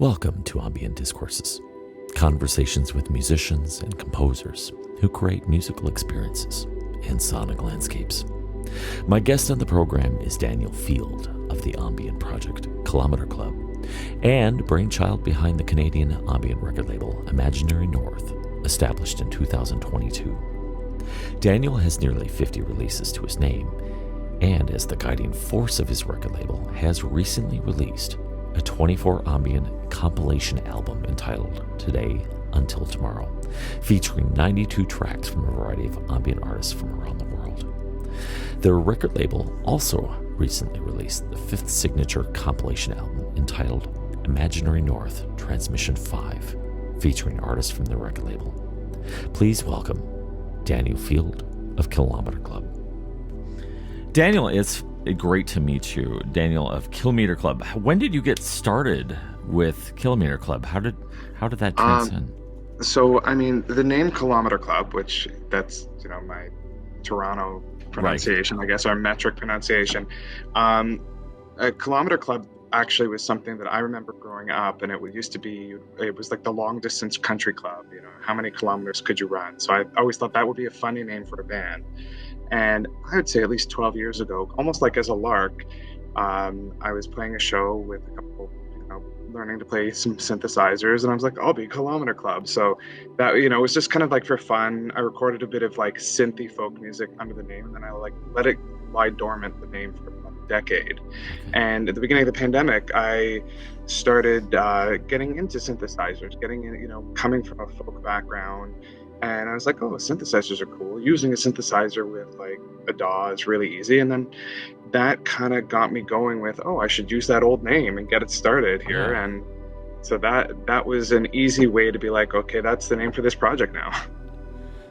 Welcome to Ambient Discourses, conversations with musicians and composers who create musical experiences and sonic landscapes. My guest on the program is Daniel Field of the ambient project Kilometre Club and brainchild behind the Canadian ambient record label Imaginary North, established in 2022. Daniel has nearly 50 releases to his name, and as the guiding force of his record label, has recently released a 24 ambient compilation album entitled Today Until Tomorrow, featuring 92 tracks from a variety of ambient artists from around the world. Their record label also recently released the fifth signature compilation album entitled Imaginary North Transmission 5, featuring artists from the record label. Please welcome Daniel Field of Kilometre Club. Daniel, it's great to meet you. Daniel of Kilometre Club. When did you get started with Kilometre Club? How did that transcend? So, the name Kilometre Club, which that's, my Toronto pronunciation, right, I guess, our metric pronunciation. Kilometre Club actually was something that I remember growing up, and it was like the long distance country club. How many kilometers could you run? So I always thought that would be a funny name for a band. And I would say at least 12 years ago, almost like as a lark, I was playing a show with a couple, learning to play some synthesizers, and I was like, I'll be Kilometre Club. So that, it was just kind of like for fun. I recorded a bit of like synthy folk music under the name, and then I let it lie dormant, the name, for about a decade. And at the beginning of the pandemic, I started getting into synthesizers, coming from a folk background. And I was like, oh, synthesizers are cool. Using a synthesizer with like a DAW is really easy. And then that kind of got me going with, I should use that old name and get it started here. And so that was an easy way to be like, okay, that's the name for this project now.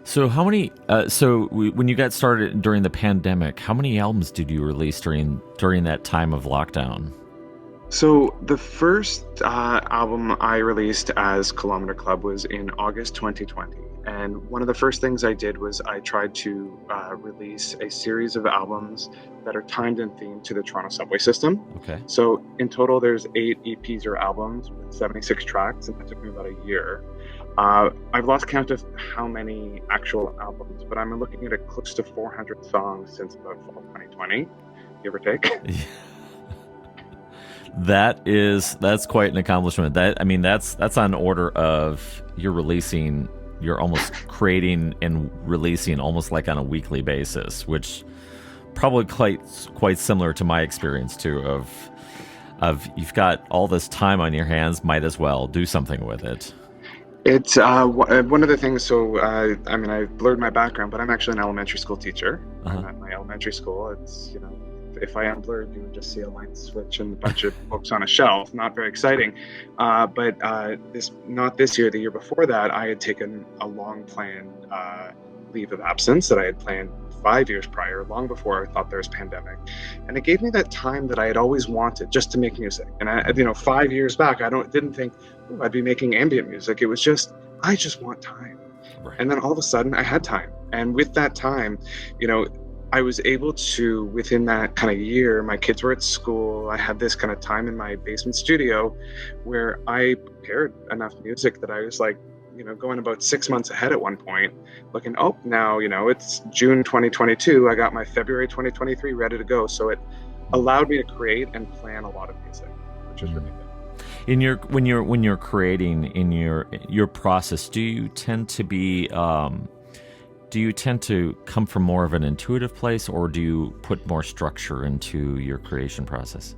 So how many, when you got started during the pandemic, how many albums did you release during that time of lockdown? So the first album I released as Kilometre Club was in August 2020. And one of the first things I did was I tried to release a series of albums that are timed and themed to the Toronto subway system. Okay. So in total, there's 8 EPs or albums with 76 tracks, and that took me about a year. I've lost count of how many actual albums, but I'm looking at close to 400 songs since about fall 2020, give or take. That's quite an accomplishment. That's on order of you're almost creating and releasing almost like on a weekly basis, which probably quite similar to my experience too, of you've got all this time on your hands, might as well do something with it. It's one of the things. So I've blurred my background, but I'm actually an elementary school teacher. I'm at my elementary school. It's if I am blurred, you would just see a light switch and a bunch of books on a shelf. Not very exciting. But not this year, the year before that, I had taken a long planned leave of absence that I had planned 5 years prior, long before I thought there was a pandemic. And it gave me that time that I had always wanted just to make music. And 5 years back, didn't think I'd be making ambient music. It was just, I just want time. Right. And then all of a sudden I had time. And with that time, I was able to, within that kind of year, my kids were at school. I had this kind of time in my basement studio where I prepared enough music that I was like, going about 6 months ahead at one point, looking, now, it's June 2022. I got my February 2023 ready to go. So it allowed me to create and plan a lot of music, which is really good. When you're creating in your process, do you tend to come from more of an intuitive place, or do you put more structure into your creation process?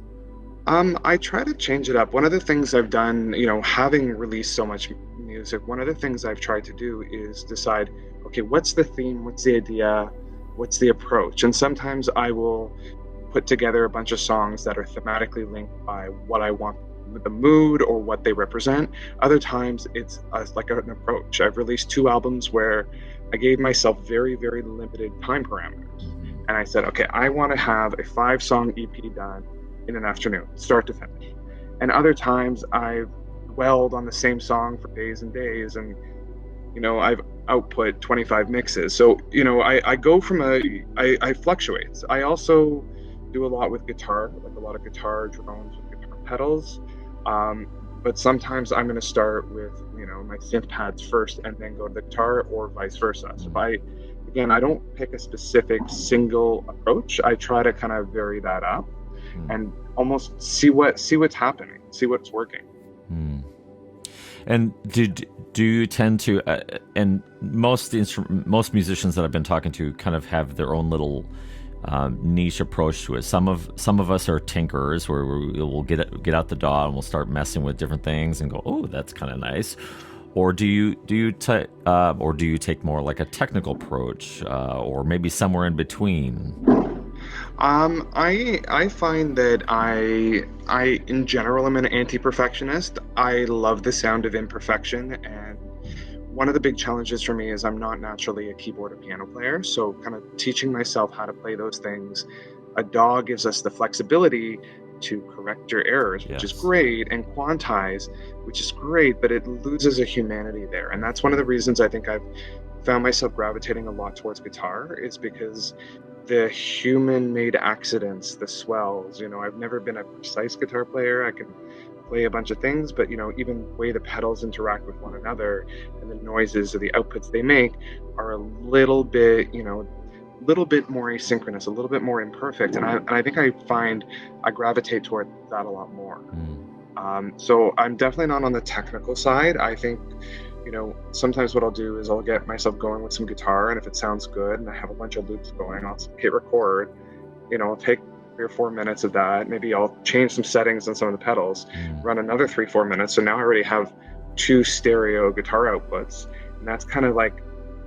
I try to change it up. One of the things I've done, having released so much music, one of the things I've tried to do is decide, okay, what's the theme? What's the idea? What's the approach? And sometimes I will put together a bunch of songs that are thematically linked by what I want with the mood or what they represent. Other times it's like an approach. I've released 2 albums where I gave myself very, very limited time parameters. And I said, okay, I want to have a 5-song EP done in an afternoon, start to finish. And other times I've dwelled on the same song for days and days, and I've output 25 mixes. So I go from I fluctuate. I also do a lot with guitar, like a lot of guitar drones with guitar pedals. but sometimes I'm going to start with, my synth pads first and then go to the guitar, or vice versa. So I don't pick a specific single approach. I try to kind of vary that up and almost see what's happening, see what's working. And do you tend to, and most musicians that I've been talking to kind of have their own little niche approach to it. Some of us are tinkerers, where we'll get out the DAW and we'll start messing with different things and go, oh, that's kind of nice. Or do you take more like a technical approach, or maybe somewhere in between? I find that I in general am an anti-perfectionist. I love the sound of imperfection, and one of the big challenges for me is I'm not naturally a keyboard or piano player, so kind of teaching myself how to play those things. A DAW gives us the flexibility to correct your errors, which is great, and quantize, which is great, but it loses a humanity there. And that's one of the reasons I think I've found myself gravitating a lot towards guitar, is because the human-made accidents, the swells, I've never been a precise guitar player. I can play a bunch of things, but even the way the pedals interact with one another and the noises or the outputs they make are a little bit more asynchronous, a little bit more imperfect, and I think I find I gravitate toward that a lot more. So I'm definitely not on the technical side. I think sometimes what I'll do is I'll get myself going with some guitar, and if it sounds good and I have a bunch of loops going, I'll hit record. I'll take 3 or 4 minutes of that. Maybe I'll change some settings on some of the pedals, run another 3-4 minutes. So now I already have 2 stereo guitar outputs, and that's kind of like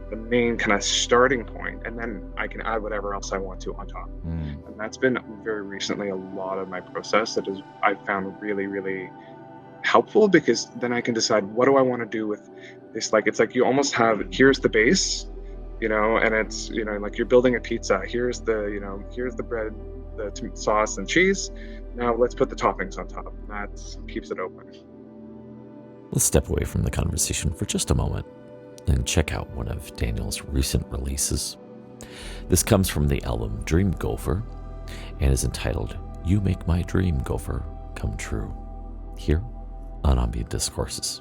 the main kind of starting point, and then I can add whatever else I want to on top. And that's been very recently a lot of my process that I've found really, really helpful, because then I can decide, what do I want to do with this? Like, it's like you almost have, here's the base, and it's, like you're building a pizza. Here's the bread, the sauce and cheese. Now let's put the toppings on top. That keeps it open. Let's step away from the conversation for just a moment and check out one of Daniel's recent releases. This comes from the album Dream Gopher and is entitled You Make My Dream, Gopher, Come True, here on Ambient Discourses.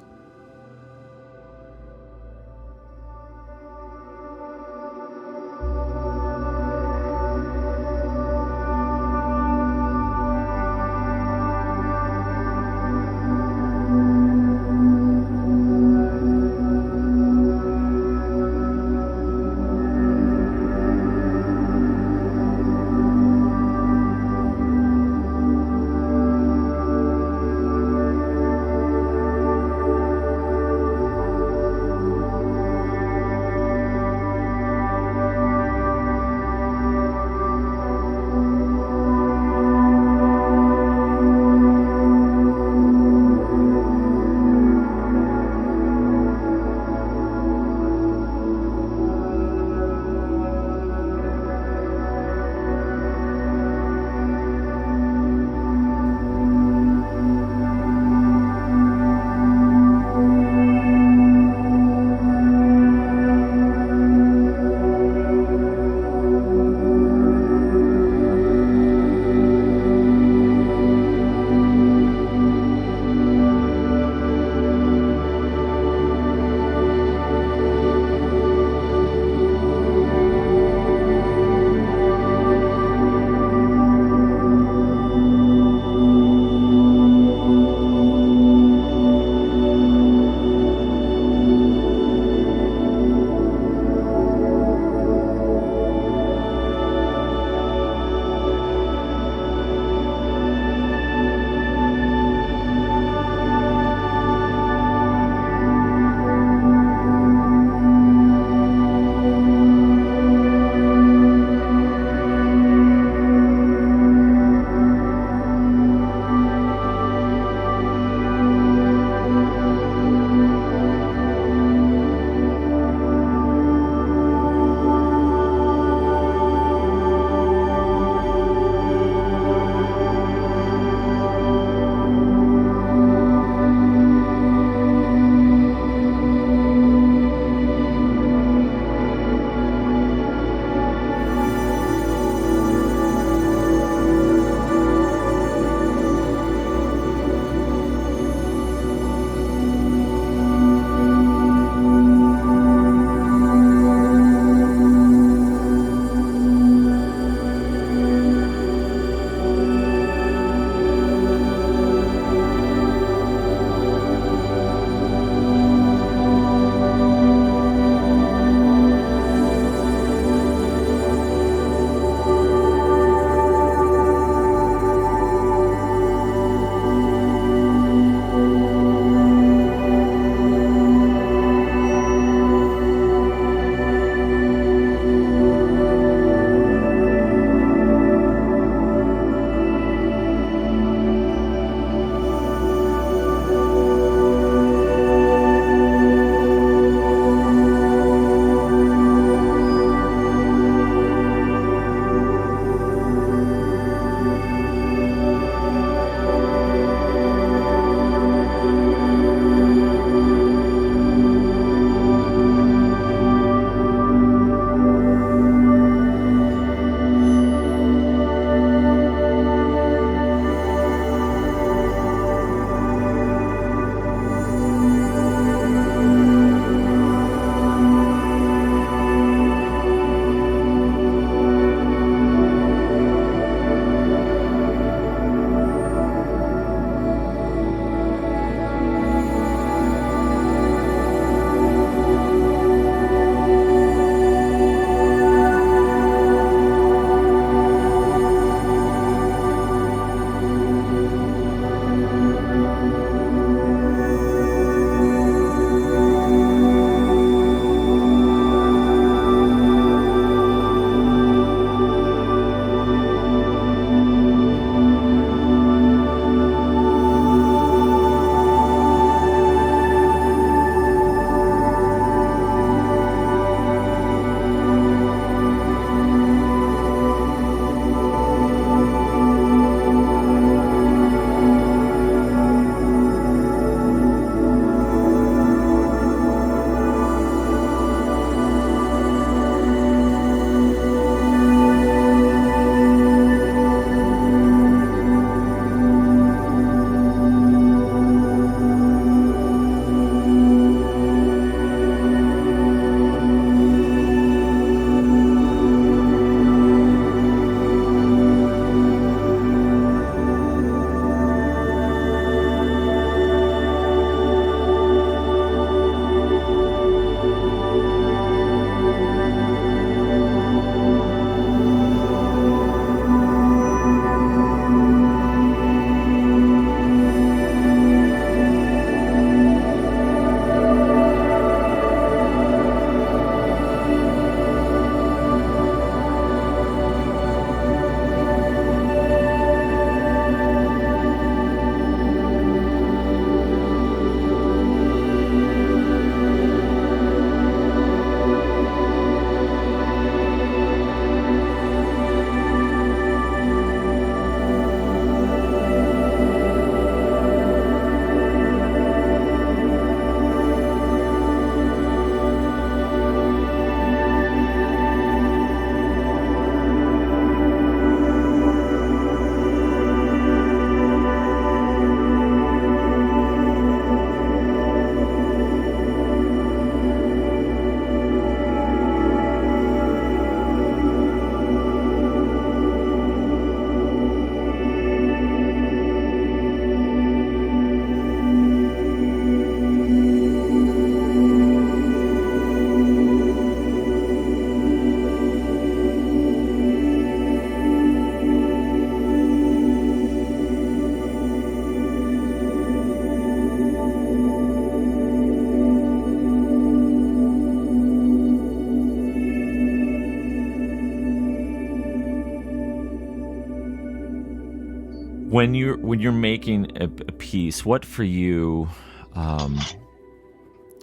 when you're making a piece, what for you,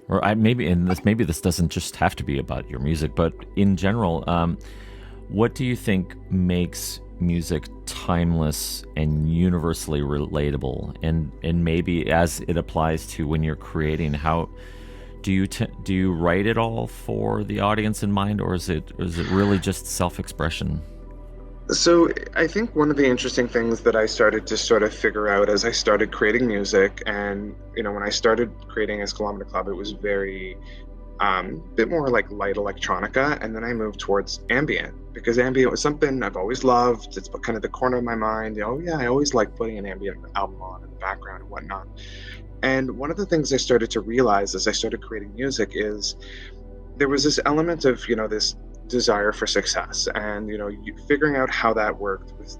maybe this doesn't just have to be about your music, but in general, what do you think makes music timeless and universally relatable, and maybe as it applies to when you're creating, how do you write it all for the audience in mind, or is it really just self-expression? So I think one of the interesting things that I started to sort of figure out as I started creating music, and when I started creating as Kilometre Club, it was very bit more like light electronica, and then I moved towards ambient because ambient was something I've always loved. It's kind of the corner of my mind. Oh yeah, I always like putting an ambient album on in the background and whatnot. And one of the things I started to realize as I started creating music is there was this element of this desire for success, and figuring out how that worked with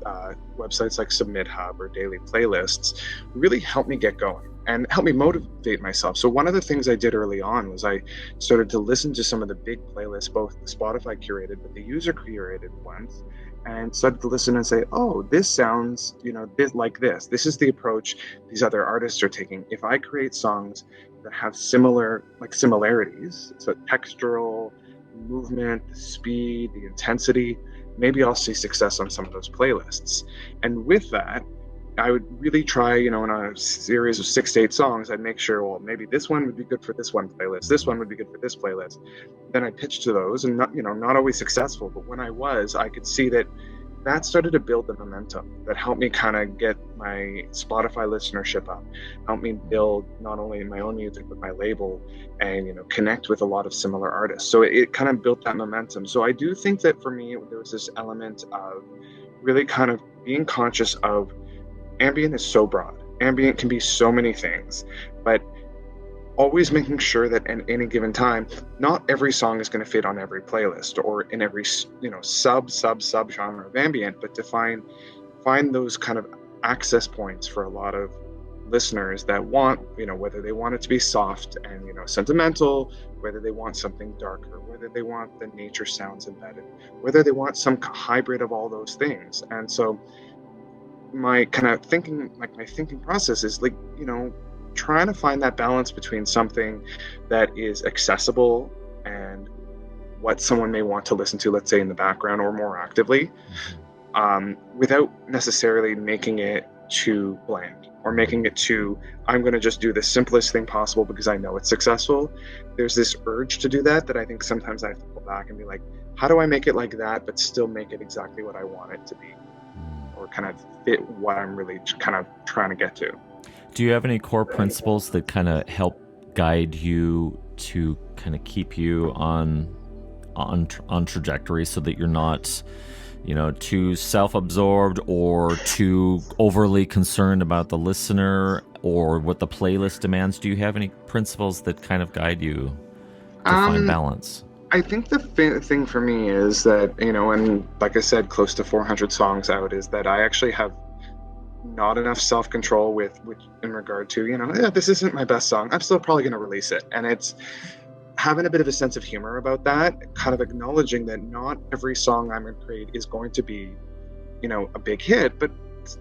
websites like Submit Hub or daily playlists really helped me get going and helped me motivate myself. So one of the things I did early on was I started to listen to some of the big playlists, both the Spotify curated but the user curated ones, and started to listen and say, oh, this sounds this is the approach these other artists are taking. If I create songs that have similarities, so textural, movement, the speed, the intensity, maybe I'll see success on some of those playlists. And with that, I would really try, in a series of 6 to 8 songs, I'd make sure, well, maybe this one would be good for this one playlist, this one would be good for this playlist. Then I pitched to those, and not always successful, but when I could see that started to build the momentum that helped me kind of get my Spotify listenership up, helped me build not only my own music but my label, and connect with a lot of similar artists. So it kind of built that momentum. So I do think that for me there was this element of really kind of being conscious of ambient is so broad. Ambient can be so many things, but always making sure that at any given time, not every song is going to fit on every playlist or in every sub genre of ambient, but to find those kind of access points for a lot of listeners that want, whether they want it to be soft and sentimental, whether they want something darker, whether they want the nature sounds embedded, whether they want some hybrid of all those things. And so my kind of thinking, my thinking process is trying to find that balance between something that is accessible and what someone may want to listen to, let's say in the background or more actively, without necessarily making it too bland or making it too, I'm going to just do the simplest thing possible because I know it's successful. There's this urge to do that I think sometimes I have to pull back and be like, how do I make it like that but still make it exactly what I want it to be, or kind of fit what I'm really kind of trying to get to. Do you have any core principles that kind of help guide you to kind of keep you on trajectory, so that you're not, too self-absorbed or too overly concerned about the listener or what the playlist demands? Do you have any principles that kind of guide you to find balance? I think the thing for me is that, and like I said, close to 400 songs out, is that I actually have not enough self-control with in regard to, this isn't my best song, I'm still probably going to release it. And it's having a bit of a sense of humor about that, kind of acknowledging that not every song I'm going to create is going to be, a big hit, but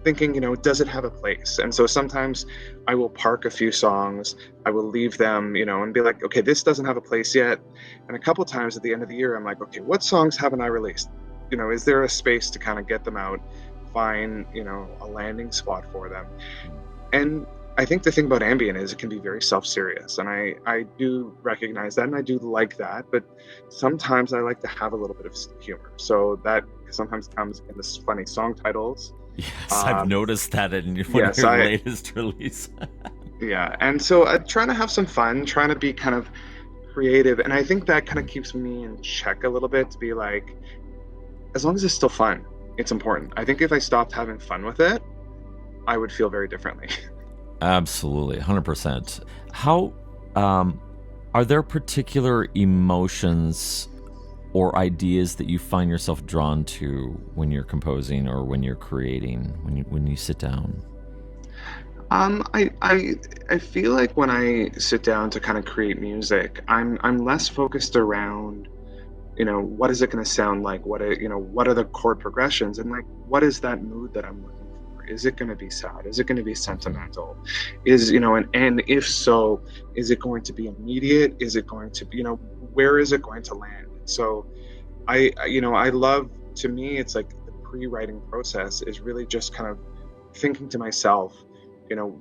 thinking, does it have a place? And so sometimes I will park a few songs, I will leave them, and be like, okay, this doesn't have a place yet. And a couple times at the end of the year, I'm like, okay, what songs haven't I released? Is there a space to kind of get them out, find a landing spot for them? And I think the thing about ambient is it can be very self-serious, and I do recognize that, and I do like that, but sometimes I like to have a little bit of humor, so that sometimes comes in this funny song titles. Yes, I've noticed that in your latest release. Yeah, and so I'm trying to have some fun, trying to be kind of creative, and I think that kind of keeps me in check a little bit, to be like, as long as it's still fun, it's important. I think if I stopped having fun with it, I would feel very differently. Absolutely, 100%. How are there particular emotions or ideas that you find yourself drawn to when you're composing or when you're creating, when you sit down? I feel like when I sit down to kind of create music, I'm less focused around, what is it going to sound like? What are the chord progressions, and what is that mood that I'm looking for? Is it going to be sad? Is it going to be sentimental? Is, and if so, is it going to be immediate? Is it going to be, where is it going to land? So I love, to me, it's like the pre-writing process is really just kind of thinking to myself,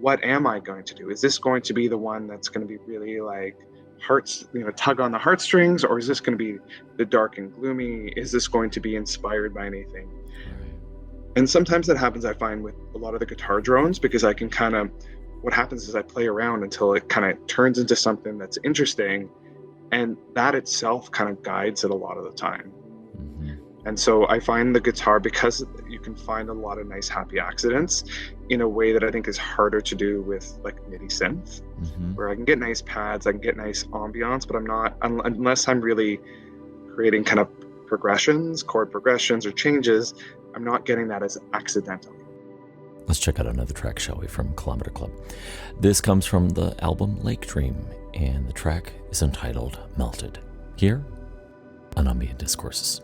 what am I going to do? Is this going to be the one that's going to be really like hearts, tug on the heartstrings, or is this going to be the dark and gloomy? Is this going to be inspired by anything? And sometimes that happens, I find, with a lot of the guitar drones, because I can what happens is I play around until it kind of turns into something that's interesting, and that itself kind of guides it a lot of the time. And so I find the guitar, because you can find a lot of nice happy accidents in a way that I think is harder to do with like MIDI synth, where I can get nice pads, I can get nice ambiance, but I'm not, unless I'm really creating kind of progressions, chord progressions or changes, I'm not getting that as accidental. Let's check out another track, shall we, from Kilometre Club. This comes from the album Lake Dream, and the track is entitled Melted, here on Ambient Discourses.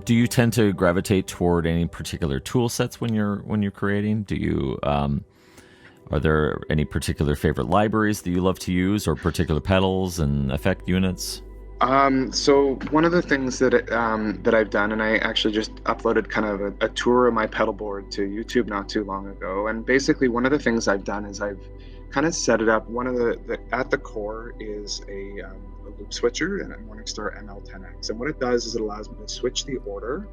Do you tend to gravitate toward any particular tool sets when you're creating? Do you are there any particular favorite libraries that you love to use, or particular pedals and effect units? So one of the things that I've done, and I actually just uploaded kind of a tour of my pedal board to YouTube not too long ago. And basically, one of the things I've done is I've kind of set it up. One of the at the core is a loop switcher and a Morningstar ML10X. And what it does is it allows me to switch the order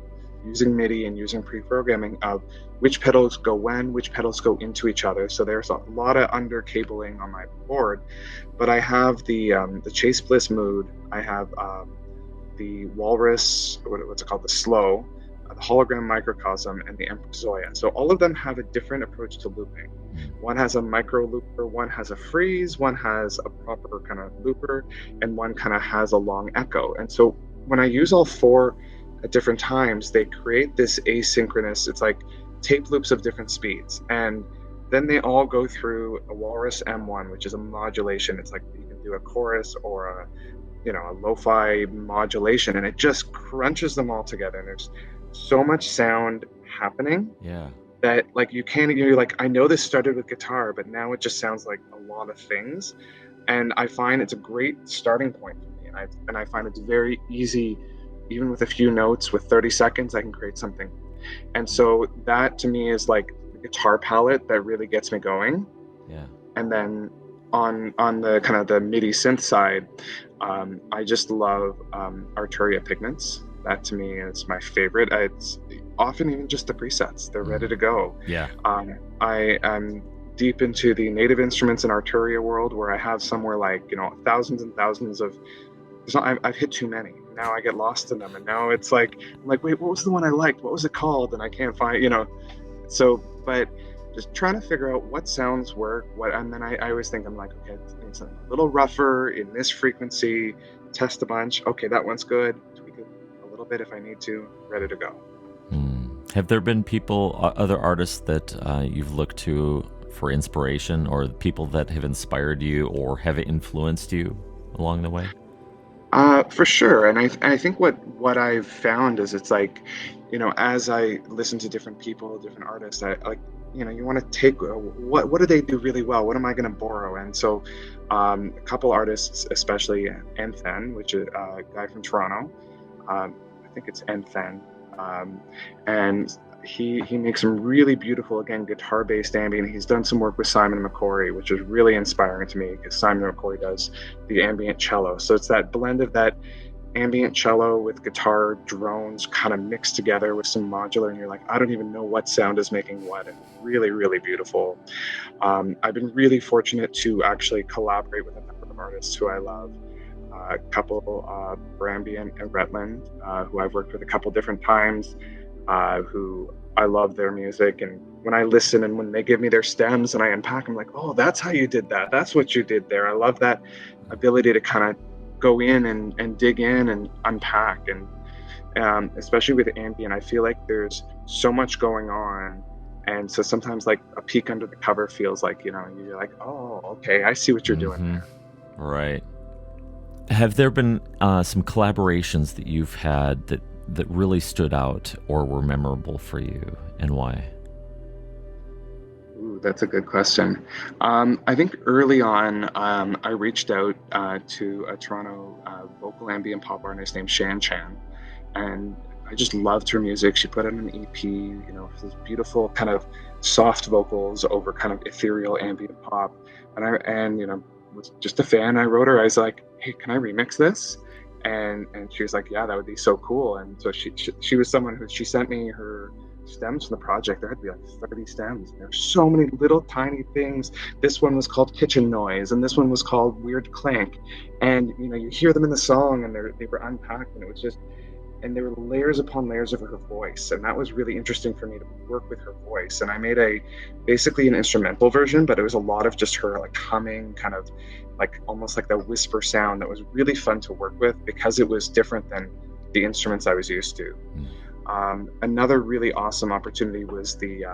using MIDI and using pre-programming of which pedals go when, which pedals go into each other. So there's a lot of under cabling on my board, but I have the Chase Bliss Mood, I have the Walrus, what's it called, the Slow, the Hologram Microcosm, and the Empress Zoya. So all of them have a different approach to looping. One has a micro looper, one has a freeze, one has a proper kind of looper, and one kind of has a long echo. And so when I use all four at different times, they create this asynchronous, it's like tape loops of different speeds. And then they all go through a Walrus M1, which is a modulation. It's like you can do a chorus or a lo-fi modulation, and it just crunches them all together. And there's so much sound happening that like you're like, I know this started with guitar, but now it just sounds like a lot of things. And I find it's a great starting point for me. And I find it's very easy. Even with a few notes, with 30 seconds, I can create something. And so that to me is like the guitar palette that really gets me going. Yeah. And then on the kind of the MIDI synth side, I just love Arturia Pigments. That to me is my favorite. It's often even just the presets. They're ready to go. Yeah. I am deep into the native instruments in Arturia world, where I have somewhere like, thousands and thousands of, I've hit too many. Now I get lost in them, and now it's like, I'm like, wait, what was the one I liked? What was it called? And I can't find, So, but just trying to figure out what sounds work, and then I always think, I'm like, okay, it's a little rougher in this frequency, test a bunch. Okay, that one's good. Tweak it a little bit if I need to. Ready to go. Have there been other artists that you've looked to for inspiration, or people that have inspired you or have influenced you along the way? For sure. And I think what I've found is it's like, as I listen to different people, different artists, I like, you want to take what do they do really well? What am I going to borrow? And so a couple artists, especially Anthen, which is a guy from Toronto. I think it's Anthen. And he makes some really beautiful, again, guitar-based ambient. He's done some work with Simon McCory, which is really inspiring to me, because Simon McCory does the ambient cello. So it's that blend of that ambient cello with guitar drones kind of mixed together with some modular, and you're like, I don't even know what sound is making what, and really, really beautiful. I've been really fortunate to actually collaborate with a number of artists who I love. A couple, Baharambient and Retland, who I've worked with a couple different times, who I love their music. And when I listen and when they give me their stems and I unpack, I'm like, oh, that's how you did that. That's what you did there. I love that ability to kind of go in and dig in and unpack. And especially with ambient, I feel like there's so much going on. And so sometimes like a peek under the cover feels like, you're like, oh, okay, I see what you're doing there. Right. Have there been some collaborations that you've had that really stood out or were memorable for you, and why? Ooh, that's a good question. I think early on, I reached out to a Toronto vocal ambient pop artist named Shan Chan, and I just loved her music. She put out an EP, this beautiful kind of soft vocals over kind of ethereal ambient pop, and was just a fan. I wrote her. I was like, hey, can I remix this? And she was like, yeah, that would be so cool. And so she was someone who, she sent me her stems from the project. There had to be like 30 stems. There's so many little tiny things. This one was called Kitchen Noise, and this one was called Weird Clank. And you hear them in the song, and they were unpacked, and it was just, and there were layers upon layers of her voice, and that was really interesting for me to work with her voice. And I made basically an instrumental version, but it was a lot of just her like humming, kind of like almost like that whisper sound that was really fun to work with, because it was different than the instruments I was used to. Another really awesome opportunity was the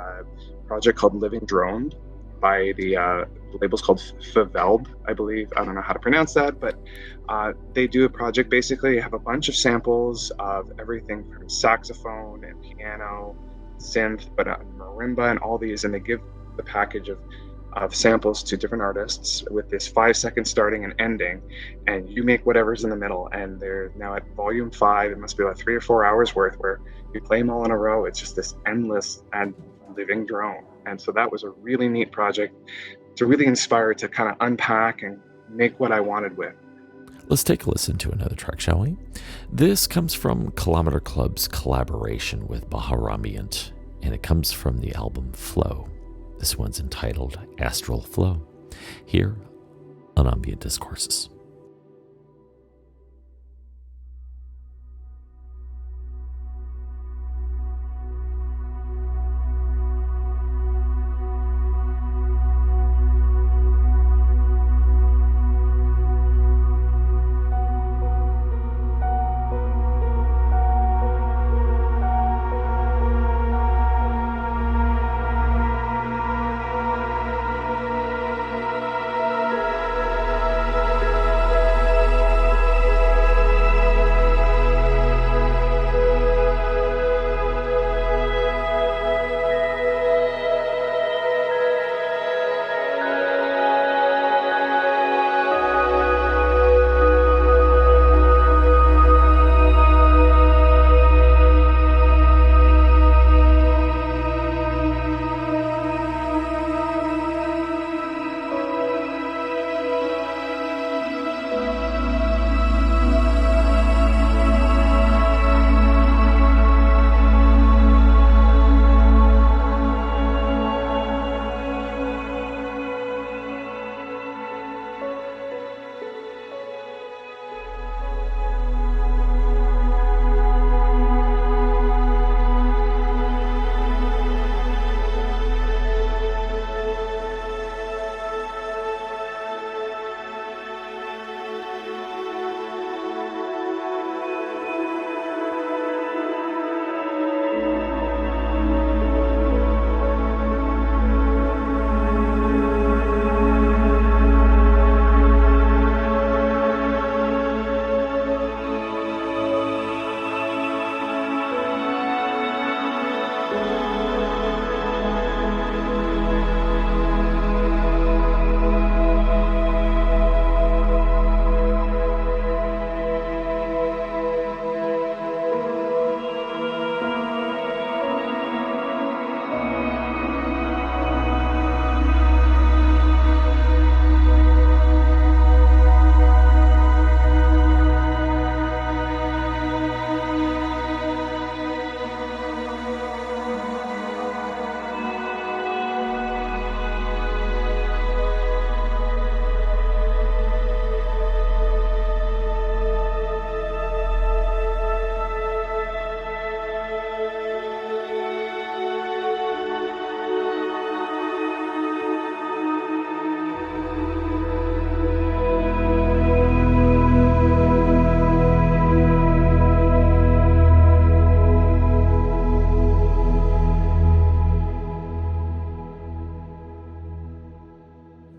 project called Living Droned by the label's called Favelb, I believe. I don't know how to pronounce that, but they do a project. Basically, have a bunch of samples of everything from saxophone and piano, synth, but marimba and all these, and they give the package of samples to different artists with this 5 second starting and ending, and you make whatever's in the middle. And they're now at volume 5. It must be about 3 or 4 hours worth, where you play them all in a row. It's just this endless and living drone. And so that was a really neat project to really inspire to kind of unpack and make what I wanted with. Let's take a listen to another track, shall we? This comes from Kilometre Club's collaboration with Baharambient, and it comes from the album Flow. This one's entitled Astral Flow, here on Ambient Discourses.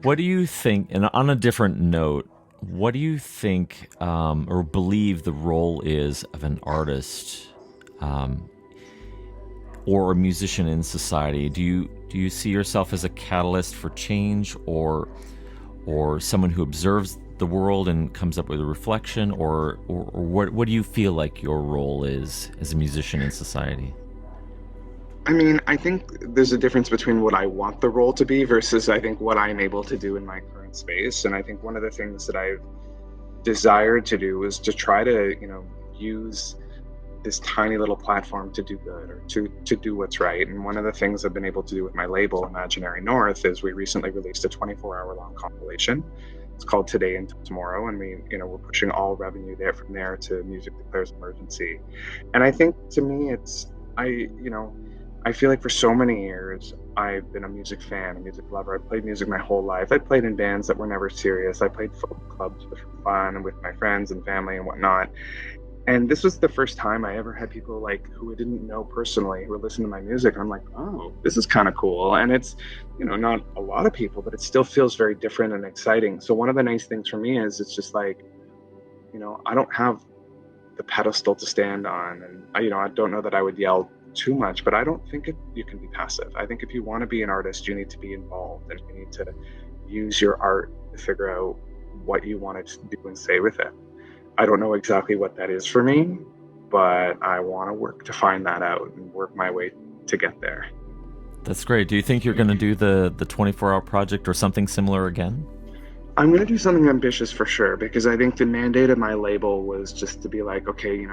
What do you think, and on a different note, what do you think or believe the role is of an artist or a musician in society? Do you see yourself as a catalyst for change, or someone who observes the world and comes up with a reflection, or what do you feel like your role is as a musician in society? I mean, I think there's a difference between what I want the role to be versus I think what I'm able to do in my current space. And I think one of the things that I've desired to do is to try to, use this tiny little platform to do good, or to do what's right. And one of the things I've been able to do with my label, Imaginary North, is we recently released a 24-hour long compilation. It's called Today and Tomorrow, and we're pushing all revenue from there to Music Declares Emergency. And I think, to me, I feel like for so many years I've been a music fan, a music lover. I played music my whole life. I played in bands that were never serious. I played folk clubs for fun and with my friends and family and whatnot. And this was the first time I ever had people like who I didn't know personally who were listening to my music. I'm like, oh, this is kind of cool. And it's, not a lot of people, but it still feels very different and exciting. So one of the nice things for me is it's just like, I don't have the pedestal to stand on, and I don't know that I would yell too much, but I don't think you can be passive. I think if you want to be an artist, you need to be involved, and you need to use your art to figure out what you want to do and say with it. I don't know exactly what that is for me, but I want to work to find that out and work my way to get there. That's great. Do you think you're going to do the 24-hour project or something similar again? I'm going to do something ambitious for sure, because I think the mandate of my label was just to be like, okay,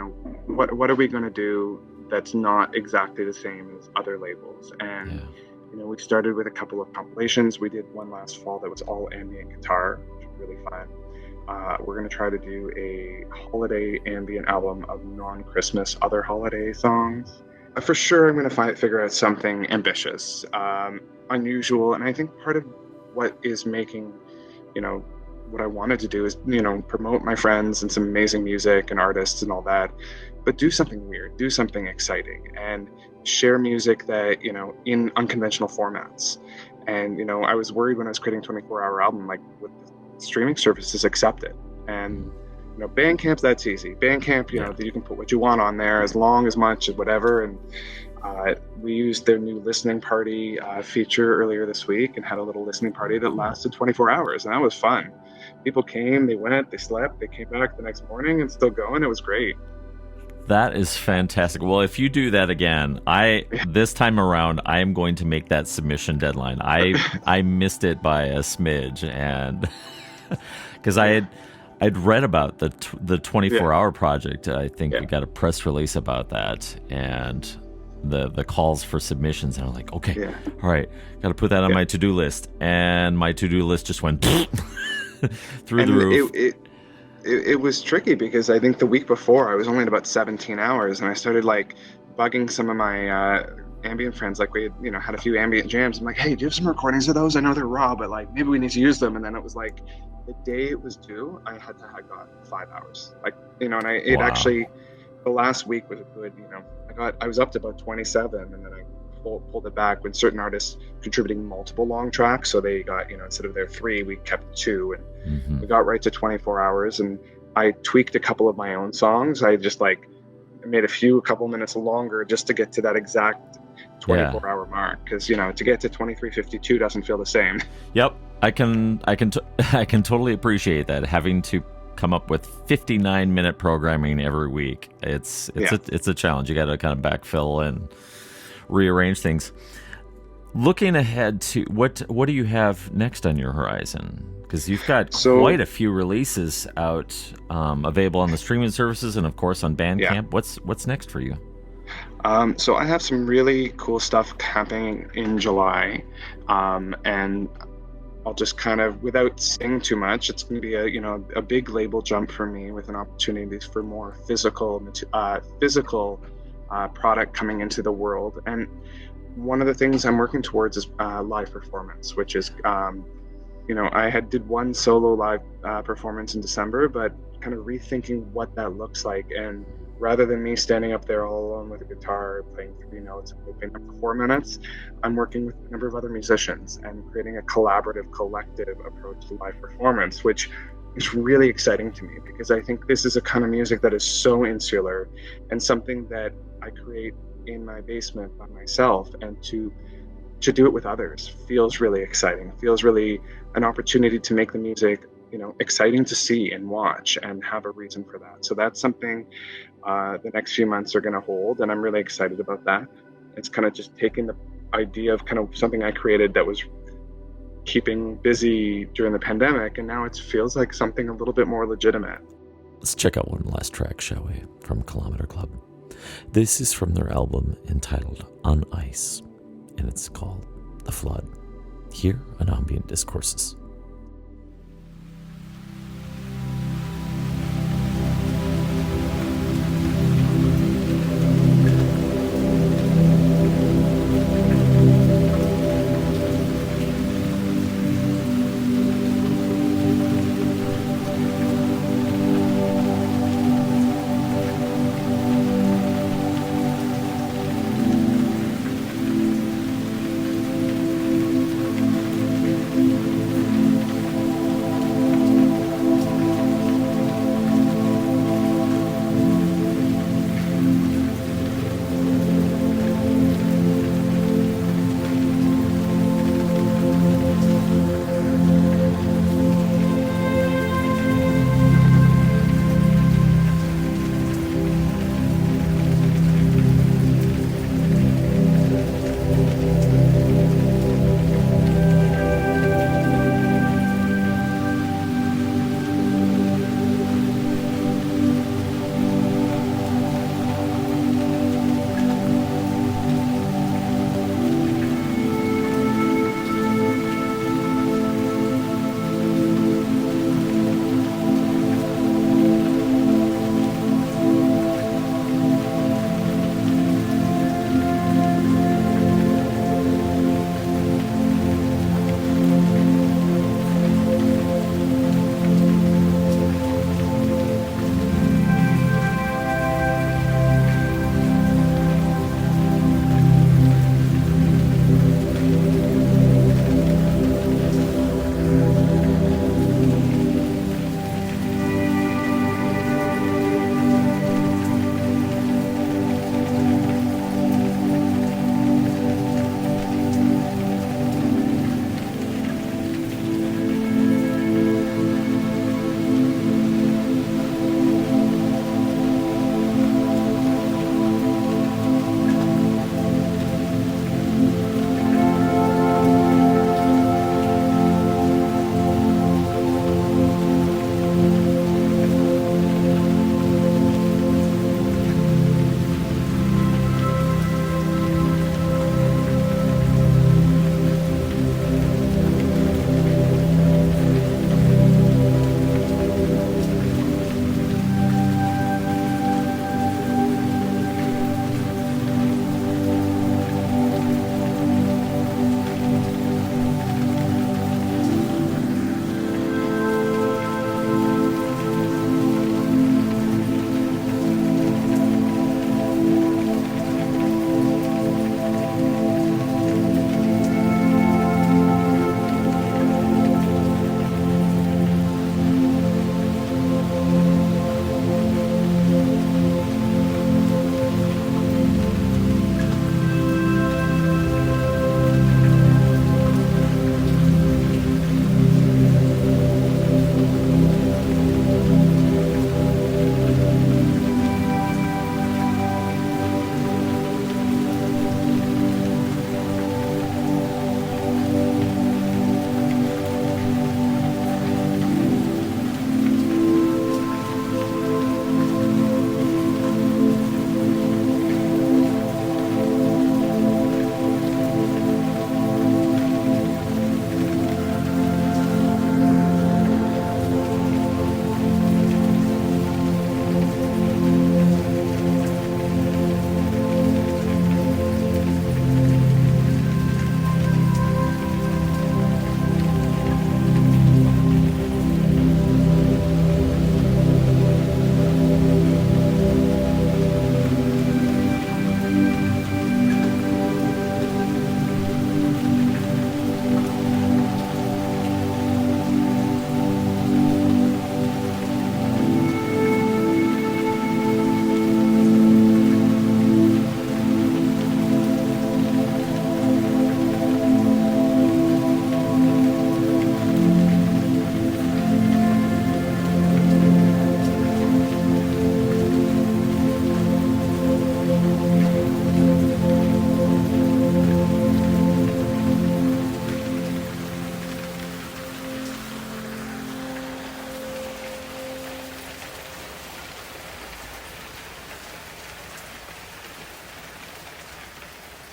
what are we going to do that's not exactly the same as other labels? And, we started with a couple of compilations. We did one last fall that was all ambient guitar, which was really fun. We're going to try to do a holiday ambient album of non-Christmas other holiday songs. For sure, I'm going to figure out something ambitious, unusual. And I think part of what is making, what I wanted to do is, promote my friends and some amazing music and artists and all that, but do something weird, do something exciting, and share music that, in unconventional formats. And, I was worried when I was creating 24-hour album, like with the streaming services accept it. And, Bandcamp's that's easy. Bandcamp, you can put what you want on there as long as much as whatever. And we used their new listening party feature earlier this week and had a little listening party that lasted 24 hours. And that was fun. People came, they went, they slept, they came back the next morning and still going. It was great. That is fantastic. Well, if you do that again, this time around, I am going to make that submission deadline. I missed it by a smidge, and because I'd read about the 24-hour project. I think we got a press release about that, and the calls for submissions. And I'm like, okay, all right, got to put that on my to-do list. And my to-do list just went through the roof. It was tricky because I think the week before I was only at about 17 hours, and I started like bugging some of my ambient friends. Like we had a few ambient jams. I'm like, hey, do you have some recordings of those? I know they're raw, but like maybe we need to use them. And then it was like the day it was due, I had got 5 hours. Like, and actually, the last week was a good, I was up to about 27, and then I pulled it back when certain artists contributing multiple long tracks. So they got, instead of their 3, we kept 2, and we got right to 24 hours. And I tweaked a couple of my own songs. I just made a couple minutes longer just to get to that exact 24-hour mark. Because, to get to 23:52 doesn't feel the same. Yep. I can totally appreciate that, having to come up with 59-minute programming every week. It's a challenge. You got to kind of backfill and rearrange things. Looking ahead to what do you have next on your horizon? Because you've got quite a few releases out, available on the streaming services and of course on Bandcamp. What's next for you? So I have some really cool stuff happening in July, and I'll just kind of, without saying too much, it's going to be a big label jump for me, with an opportunity for more physical product coming into the world. And one of the things I'm working towards is live performance, which is, I did one solo live performance in December, but kind of rethinking what that looks like. And rather than me standing up there all alone with a guitar, playing 3 notes and opening up for 4 minutes, I'm working with a number of other musicians and creating a collaborative, collective approach to live performance, which is really exciting to me, because I think this is a kind of music that is so insular, and something that I create in my basement by myself, and to do it with others feels really exciting. Feels really an opportunity to make the music, exciting to see and watch, and have a reason for that. So that's something the next few months are going to hold, and I'm really excited about that. It's kind of just taking the idea of kind of something I created that was keeping busy during the pandemic, and now it feels like something a little bit more legitimate. Let's check out one last track, shall we, from Kilometre Club. This is from their album entitled On Ice, and it's called The Flood, here on Ambient Discourses.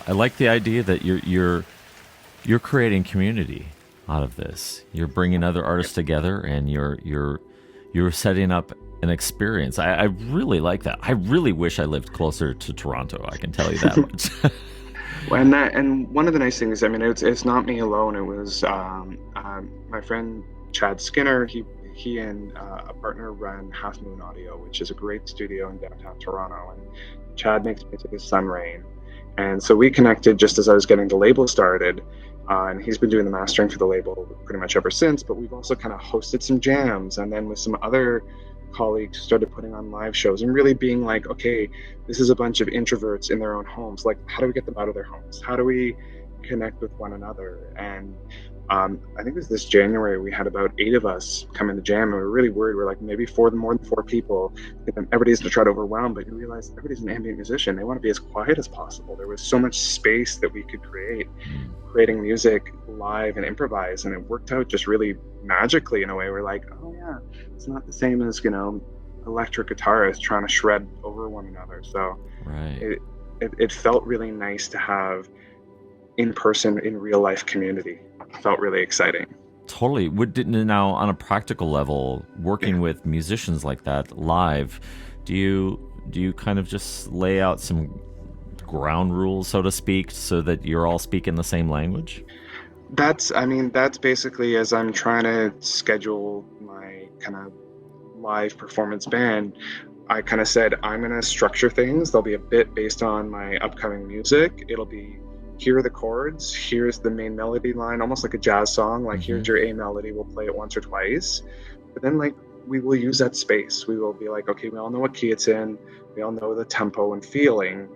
I like the idea that you're creating community out of this. You're bringing other artists together, and you're setting up an experience. I really like that. I really wish I lived closer to Toronto. I can tell you that much. And one of the nice things, I mean, it's not me alone. It was my friend Chad Skinner. He and a partner run Half Moon Audio, which is a great studio in downtown Toronto. And Chad makes music with Sun Rain. And so we connected just as I was getting the label started. And he's been doing the mastering for the label pretty much ever since. But we've also kind of hosted some jams. And then with some other colleagues, started putting on live shows and really being like, okay, this is a bunch of introverts in their own homes. Like, how do we get them out of their homes? How do we connect with one another? And I think it was this January, we had about 8 of us come in the jam, and we were really worried. We're like, maybe more than 4 people. Everybody's going to try to overwhelm, but you realize everybody's an ambient musician. They want to be as quiet as possible. There was so much space that we could creating music live and improvise, and it worked out just really magically in a way. We're like, oh yeah, it's not the same as, electric guitarists trying to shred over one another. So right. It felt really nice to have in-person, in real life community. It felt really exciting. Totally. Now, on a practical level, working with musicians like that live, do you kind of just lay out some ground rules, so to speak, so that you're all speaking the same language? That's basically, as I'm trying to schedule my kind of live performance band, I kind of said, I'm going to structure things. There'll be a bit based on my upcoming music. It'll be, here are the chords, here's the main melody line, almost like a jazz song. Like, here's your A melody, we'll play it once or twice. But then, like, we will use that space. We will be like, okay, we all know what key it's in. We all know the tempo and feeling.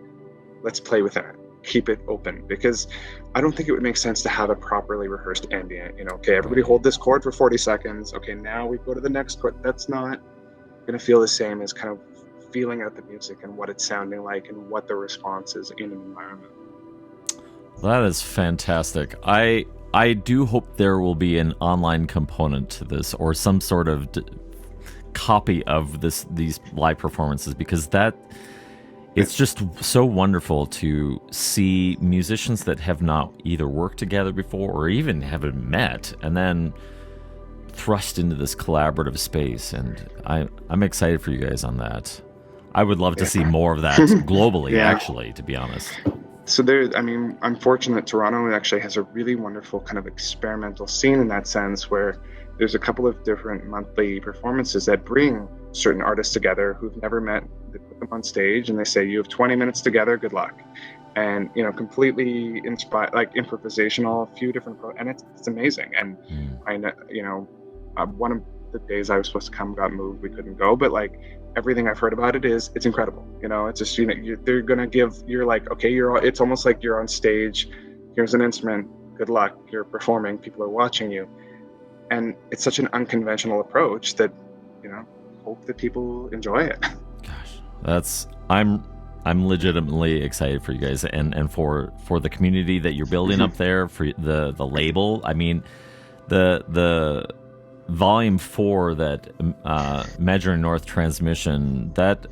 Let's play with that. Keep it open. Because I don't think it would make sense to have a properly rehearsed ambient. Okay, everybody hold this chord for 40 seconds. Okay, now we go to the next chord. That's not going to feel the same as kind of feeling out the music and what it's sounding like and what the response is in an environment. That is fantastic. I do hope there will be an online component to this, or some sort of copy of these live performances, because it's just so wonderful to see musicians that have not either worked together before or even haven't met, and then thrust into this collaborative space. And I'm excited for you guys on that. I would love to see more of that globally, actually, to be honest. So I'm fortunate Toronto actually has a really wonderful kind of experimental scene in that sense, where there's a couple of different monthly performances that bring certain artists together who've never met. They put them on stage and they say, you have 20 minutes together, good luck. And, completely inspired, like improvisational, a few different, and it's amazing. And I know, one of the days I was supposed to come got moved, we couldn't go, but like, everything I've heard about it's incredible. It's just, they're going to you're like, okay, it's almost like you're on stage. Here's an instrument. Good luck. You're performing. People are watching you. And it's such an unconventional approach that, hope that people enjoy it. Gosh, I'm legitimately excited for you guys and for the community that you're building up there, for the label. I mean, the Volume 4, that Measure North transmission, that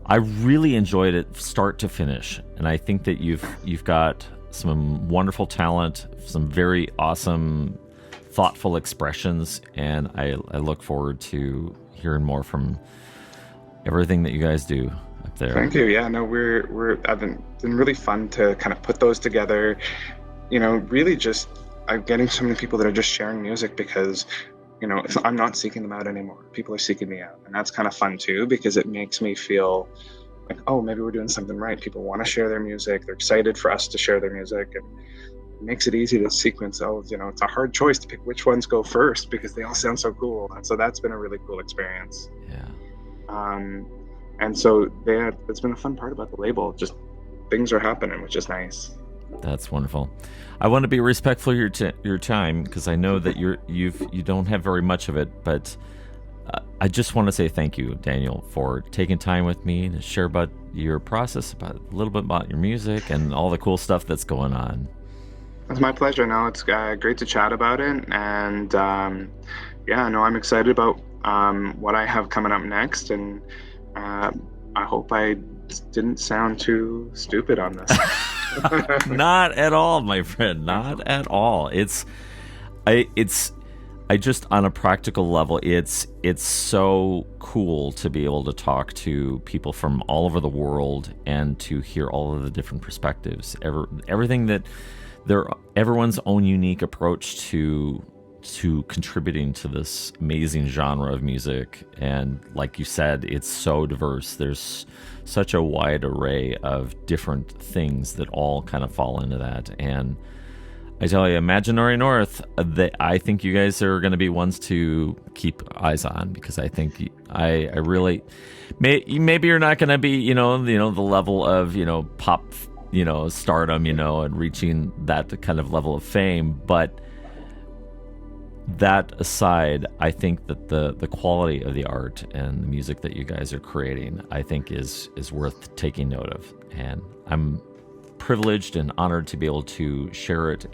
I really enjoyed it start to finish, and I think that you've got some wonderful talent, some very awesome, thoughtful expressions, and I look forward to hearing more from everything that you guys do up there. Thank you. Yeah, no, I've been really fun to kind of put those together. Really just I'm getting so many people that are just sharing music because, I'm not seeking them out anymore. People are seeking me out. And that's kind of fun too, because it makes me feel like, oh, maybe we're doing something right. People want to share their music. They're excited for us to share their music. And it makes it easy to sequence. It's a hard choice to pick which ones go first because they all sound so cool. And so that's been a really cool experience. Yeah. And so it's been a fun part about the label. Just things are happening, which is nice. That's wonderful. I want to be respectful of your time, because I know that you don't have very much of it, but I just want to say thank you, Daniel, for taking time with me to share about your process, about a little bit about your music and all the cool stuff that's going on. It's my pleasure. No, it's great to chat about it, and I'm excited about what I have coming up next, and I hope I didn't sound too stupid on this. Not at all, my friend. Not at all. I just, on a practical level, it's so cool to be able to talk to people from all over the world and to hear all of the different perspectives. Everything that everyone's own unique approach to contributing to this amazing genre of music. And like you said, it's so diverse. There's such a wide array of different things that all kind of fall into that. And I tell you, Imaginary North, I think you guys are going to be ones to keep eyes on, because I think I really, maybe you're not going to be, the level of, pop, stardom, and reaching that kind of level of fame. But that aside, I think that the quality of the art and the music that you guys are creating, I think is worth taking note of. And I'm privileged and honored to be able to share it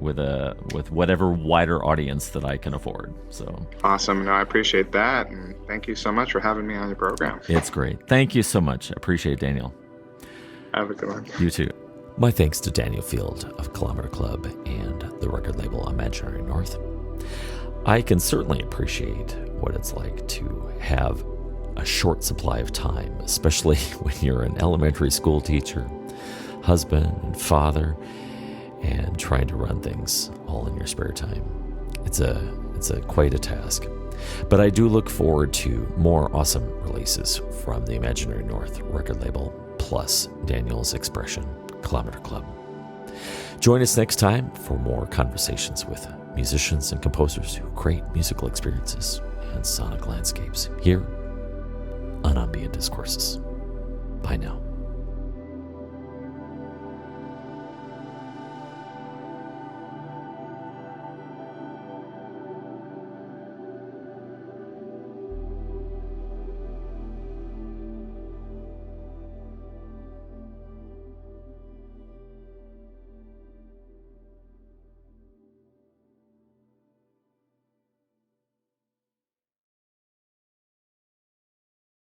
with whatever wider audience that I can afford. So awesome. No, I appreciate that, and thank you so much for having me on your program. It's great. Thank you so much. I appreciate it, Daniel. Have a good one. You too. My thanks to Daniel Field of Kilometre Club and the record label Imaginary North. I can certainly appreciate what it's like to have a short supply of time, especially when you're an elementary school teacher, husband and father, and trying to run things all in your spare time. It's quite a task. But I do look forward to more awesome releases from the Imaginary North record label, plus Daniel's expression, Kilometre Club. Join us next time for more conversations with musicians and composers who create musical experiences and sonic landscapes here on Ambient Discourses. Bye now.